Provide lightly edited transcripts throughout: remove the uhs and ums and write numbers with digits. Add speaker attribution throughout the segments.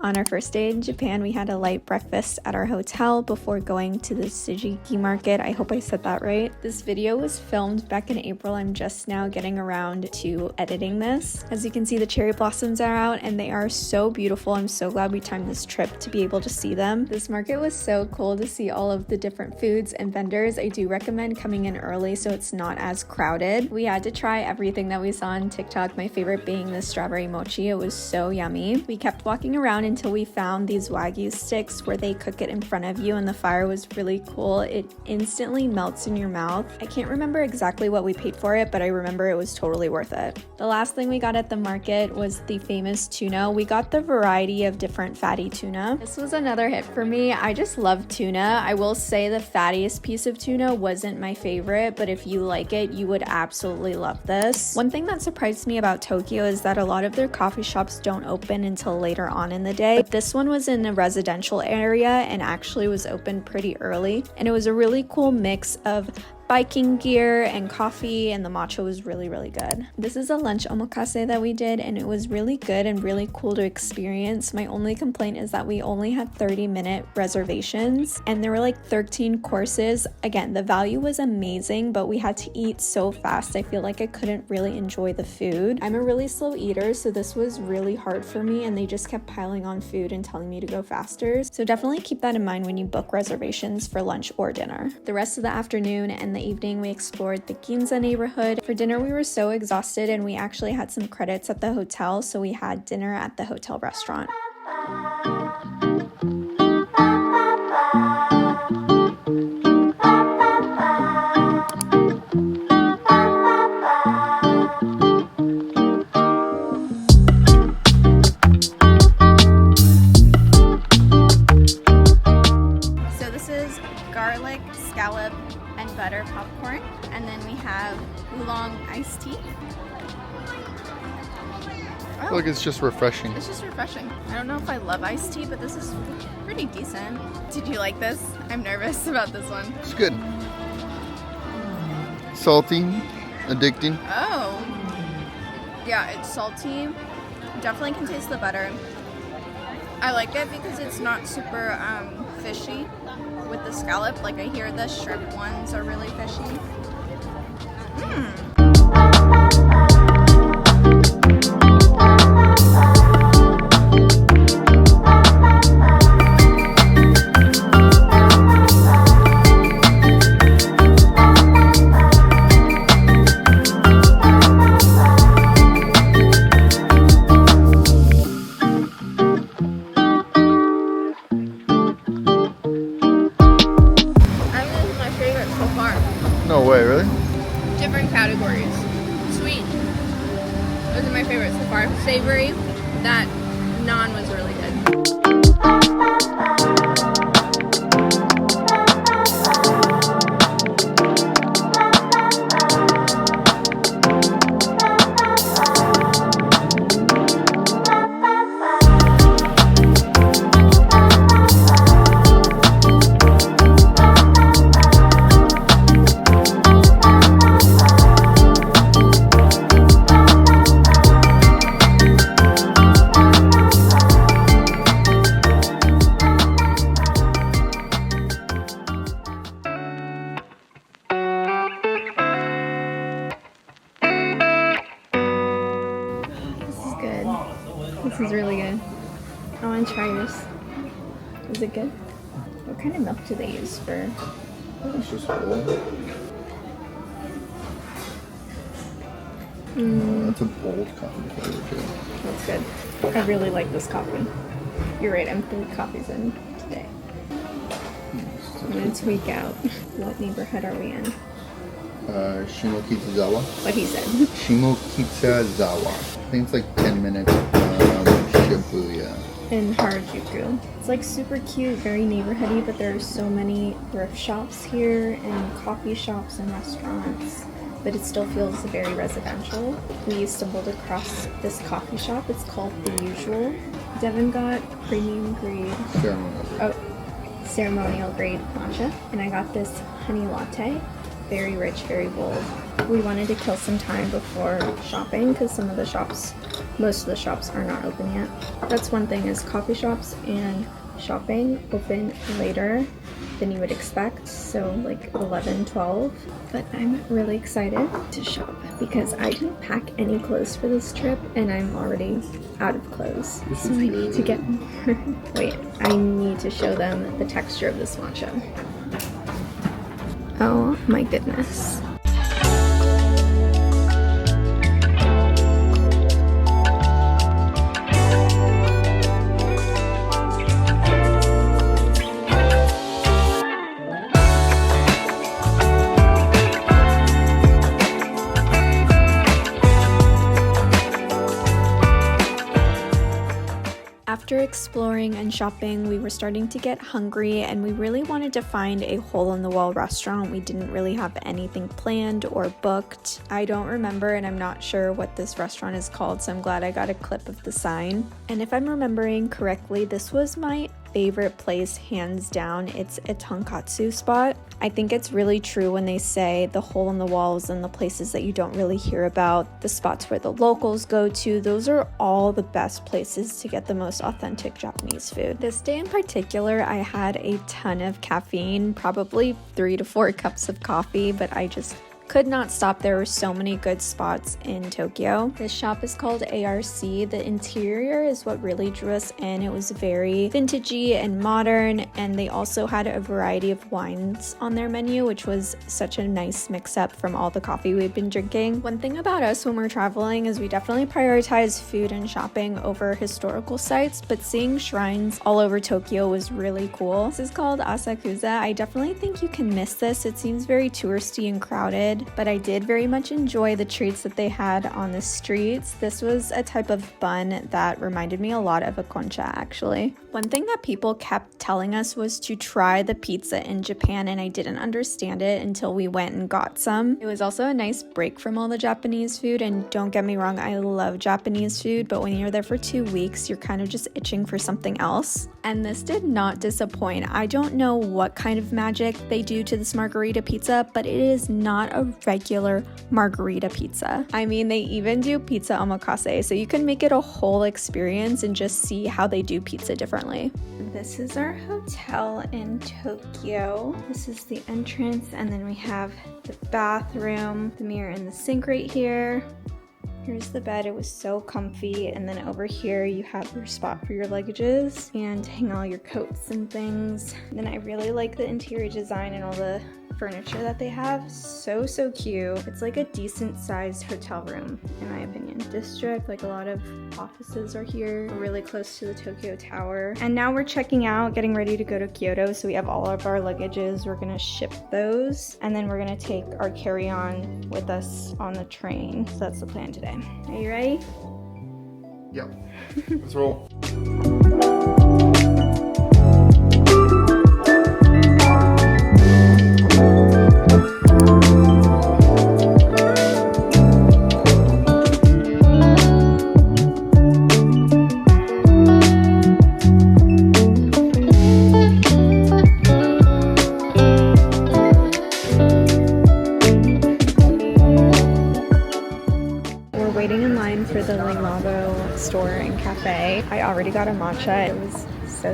Speaker 1: On our first day in Japan, we had a light breakfast at our hotel before going to the Tsukiji market. I hope I said that right. This video was filmed back in April. I'm just now getting around to editing this. As you can see, the cherry blossoms are out and they are so beautiful. I'm so glad we timed this trip to be able to see them. This market was so cool to see all of the different foods and vendors. I do recommend coming in early so it's not as crowded. We had to try everything that we saw on TikTok, my favorite being the strawberry mochi. It was so yummy. We kept walking around until we found these wagyu sticks where they cook it in front of you, and the fire was really cool. It instantly melts in your mouth. I can't remember exactly what we paid for it, but I remember it was totally worth it. The last thing we got at the market was the famous tuna. We got the variety of different fatty tuna. This was another hit for me. I just love tuna. I will say the fattiest piece of tuna wasn't my favorite, but if you like it, you would absolutely love this. One thing that surprised me about Tokyo is that a lot of their coffee shops don't open until later on in the day, but this one was in a residential area and actually was open pretty early, and it was a really cool mix of biking gear and coffee, and the matcha was really good. This is a lunch omakase that we did, and it was really good and really cool to experience. My only complaint is that we only had 30-minute reservations and there were like 13 courses. Again, the value was amazing, but we had to eat so fast. I feel like I couldn't really enjoy the food. I'm a really slow eater, so this was really hard for me, and they just kept piling on food and telling me to go faster. So definitely keep that in mind when you book reservations for lunch or dinner. The rest of the afternoon and the evening, we explored the Ginsa neighborhood. For dinner, we were so exhausted, and we actually had some credits at the hotel, so we had dinner at the hotel restaurant. So this is garlic, scallop, and butter popcorn, and then we have oolong iced tea. Oh,
Speaker 2: look, it's just refreshing.
Speaker 1: It's just refreshing. I don't know if I love iced tea, but this is pretty decent. Did you like this? I'm nervous about this one.
Speaker 2: It's good. Salty, addicting.
Speaker 1: Oh, yeah, it's salty. Definitely can taste the butter. I like it because it's not super fishy with the scallop. Like, I hear the shrimp ones are really fishy.
Speaker 2: No way, really?
Speaker 1: Different categories. Sweet. Those are my favorites so far. Savory. That naan was really good. This is really good. I want to try this. Is it good? What kind of milk do they use for?
Speaker 2: It's just whole. That's a bold coffee flavor too.
Speaker 1: That's good. I really like this coffee. You're right, I'm 3 coffees in today. I'm gonna tweak out. What neighborhood are we in?
Speaker 2: Shimokitazawa.
Speaker 1: What he said.
Speaker 2: Shimokitazawa. I think it's like 10 minutes from Shibuya.
Speaker 1: In Harajuku. It's like super cute, very neighborhoody, but there are so many thrift shops here and coffee shops and restaurants, but it still feels very residential. We stumbled across this coffee shop. It's called The Usual. Devin got premium grade. Ceremonial grade matcha, and I got this honey latte. Very rich, very bold. We wanted to kill some time before shopping because some of the shops most of the shops are not open yet. That's one thing, is coffee shops and shopping open later than you would expect, so like 11, 12. But I'm really excited to shop because I didn't pack any clothes for this trip and I'm already out of clothes. So I need to get more. Wait, I need to show them the texture of this matcha. Oh my goodness. After exploring and shopping, we were starting to get hungry and we really wanted to find a hole-in-the-wall restaurant. We didn't really have anything planned or booked. I don't remember and I'm not sure what this restaurant is called, so I'm glad I got a clip of the sign. And if I'm remembering correctly, this was my favorite place, hands down. It's a tonkatsu spot. I think it's really true when they say the hole in the walls and the places that you don't really hear about, the spots where the locals go to, those are all the best places to get the most authentic Japanese food. This day in particular, I had a ton of caffeine, probably 3 to 4 cups of coffee, but I just could not stop. There were so many good spots in Tokyo. This shop is called ARC. The interior is what really drew us in. It was very vintagey and modern, and they also had a variety of wines on their menu, which was such a nice mix-up from all the coffee we've been drinking. One thing about us when we're traveling is we definitely prioritize food and shopping over historical sites, but seeing shrines all over Tokyo was really cool. This is called Asakusa. I definitely think you can miss this. It seems very touristy and crowded, but I did very much enjoy the treats that they had on the streets. This was a type of bun that reminded me a lot of a concha, actually. One thing that people kept telling us was to try the pizza in Japan, and I didn't understand it until we went and got some. It was also a nice break from all the Japanese food, and don't get me wrong, I love Japanese food, but when you're there for 2 weeks, you're kind of just itching for something else. And this did not disappoint. I don't know what kind of magic they do to this margarita pizza, but it is not a regular margarita pizza. I mean, they even do pizza omakase, so you can make it a whole experience and just see how they do pizza differently. This is our hotel in Tokyo. This is the entrance, and then we have the bathroom, the mirror and the sink right here. Here's the bed. It was so comfy, and then over here you have your spot for your luggages and hang all your coats and things. And then I really like the interior design and all the furniture that they have. So cute. It's like a decent sized hotel room in my opinion. District, like a lot of offices are here. We're really close to the Tokyo Tower. And now we're checking out, getting ready to go to Kyoto. So we have all of our luggages. We're gonna ship those, and then we're gonna take our carry-on with us on the train. So that's the plan today. Are you ready?
Speaker 2: Yep. Let's roll.
Speaker 1: I already got a matcha. It was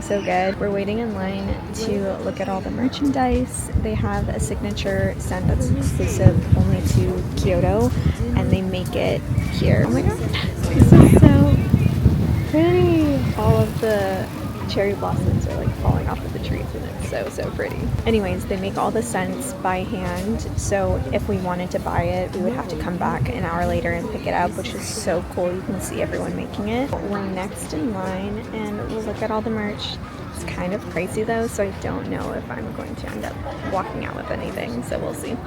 Speaker 1: so good. We're waiting in line to look at all the merchandise. They have a signature scent that's exclusive only to Kyoto, and they make it here. Oh my god, this is so pretty. All of the cherry blossoms are like falling off of the trees, and it's so pretty. Anyways, they make all the scents by hand, so if we wanted to buy it, we would have to come back an hour later and pick it up, which is so cool. You can see everyone making it. We're next in line and we'll look at all the merch. It's kind of pricey though, so I don't know if I'm going to end up walking out with anything, so we'll see.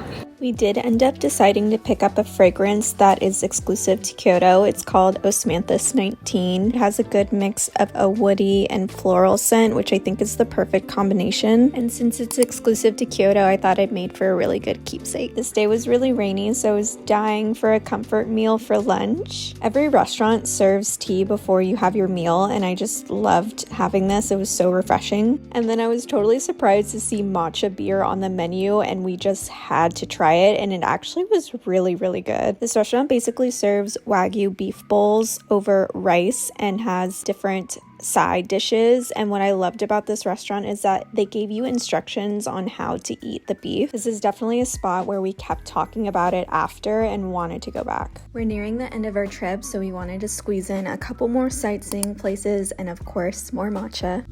Speaker 1: We did end up deciding to pick up a fragrance that is exclusive to Kyoto. It's called Osmanthus 19. It has a good mix of a woody and floral scent, which I think is the perfect combination. And since it's exclusive to Kyoto, I thought it made for a really good keepsake. This day was really rainy, so I was dying for a comfort meal for lunch. Every restaurant serves tea before you have your meal, and I just loved having this. It was so refreshing. And then I was totally surprised to see matcha beer on the menu, and we just had to try try it, and it actually was really, really good. This restaurant basically serves Wagyu beef bowls over rice and has different side dishes. And what I loved about this restaurant is that they gave you instructions on how to eat the beef. This is definitely a spot where we kept talking about it after and wanted to go back. We're nearing the end of our trip, so we wanted to squeeze in a couple more sightseeing places and of course more matcha.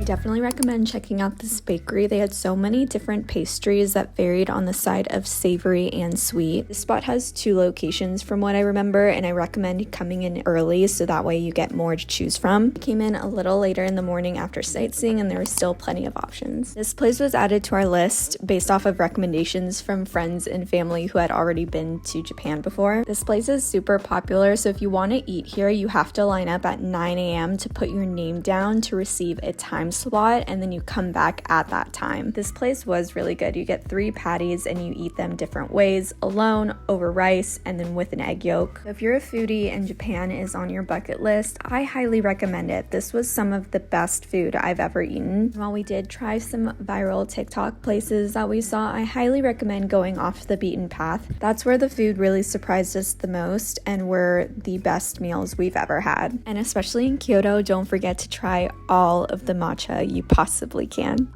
Speaker 1: Definitely recommend checking out this bakery. They had so many different pastries that varied on the side of savory and sweet. This spot has 2 locations from what I remember, and I recommend coming in early so that way you get more to choose from. I came in a little later in the morning after sightseeing and there was still plenty of options. This place was added to our list based off of recommendations from friends and family who had already been to Japan before. This place is super popular, so if you want to eat here, you have to line up at 9 a.m. to put your name down to receive a time slot, and then you come back at that time. This place was really good. You get 3 patties and you eat them different ways, alone, over rice, and then with an egg yolk. If you're a foodie and Japan is on your bucket list, I highly recommend it. This was some of the best food I've ever eaten. While we did try some viral TikTok places that we saw, I highly recommend going off the beaten path. That's where the food really surprised us the most and were the best meals we've ever had. And especially in Kyoto, don't forget to try all of the matcha you possibly can.